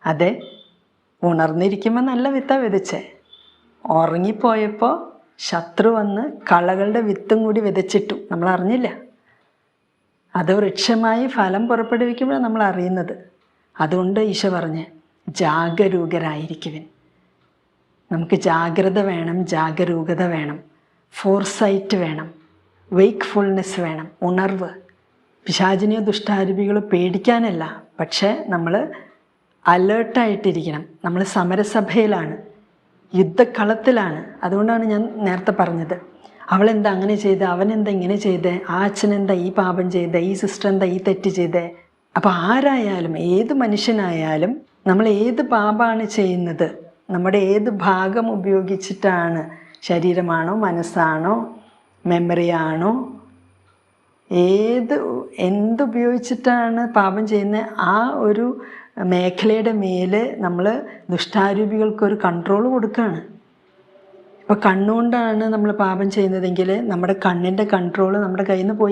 അതെ, ഉണർന്നിരിക്കുമ്പോൾ നല്ല വിത്താ വിതച്ചേ. ഉറങ്ങിപ്പോയപ്പോൾ ശത്രു വന്ന് കളകളുടെ വിത്തും കൂടി വിതച്ചിട്ടു, നമ്മൾ അറിഞ്ഞില്ല. അത് വൃക്ഷമായി ഫലം പുറപ്പെടുവിക്കുമ്പോഴാണ് നമ്മൾ അറിയുന്നത്. അതുകൊണ്ട് ഈശോ പറഞ്ഞ് ജാഗരൂകരായിരിക്കുവിൻ. നമുക്ക് ജാഗ്രത വേണം, ജാഗരൂകത വേണം, ഫോർസൈറ്റ് വേണം, വെയ്ക്ക്ഫുൾനെസ് വേണം, ഉണർവ്. പിശാചിനെയോ ദുഷ്ടാരൂപികളോ പേടിക്കാനല്ല, പക്ഷേ നമ്മൾ അലേർട്ടായിട്ടിരിക്കണം. നമ്മൾ സമരസഭയിലാണ്, യുദ്ധക്കളത്തിലാണ്. അതുകൊണ്ടാണ് ഞാൻ നേരത്തെ പറഞ്ഞത്, അവളെന്താ അങ്ങനെ ചെയ്തേ, അവനെന്താ ഇങ്ങനെ ചെയ്തേ, ആ അച്ഛനെന്താ ഈ പാപം ചെയ്തേ, ഈ സിസ്റ്റർ എന്താ ഈ തെറ്റ് ചെയ്തേ. അപ്പോൾ ആരായാലും, ഏത് മനുഷ്യനായാലും, നമ്മൾ ഏത് പാപമാണ് ചെയ്യുന്നത്, നമ്മുടെ ഏത് ഭാഗം ഉപയോഗിച്ചിട്ടാണ്, ശരീരമാണോ മനസ്സാണോ മെമ്മറിയാണോ, എന്തുപയോഗിച്ചിട്ടാണ് പാപം ചെയ്യുന്നത്, ആ ഒരു മേഖലയുടെ മേൽ നമ്മൾ ദുഷ്ടാരൂപികൾക്കൊരു കൺട്രോൾ കൊടുക്കുകയാണ്. ഇപ്പോൾ കണ്ണുകൊണ്ടാണ് നമ്മൾ പാപം ചെയ്യുന്നതെങ്കിൽ നമ്മുടെ കണ്ണിൻ്റെ കൺട്രോൾ നമ്മുടെ കയ്യിൽ നിന്ന് പോയി.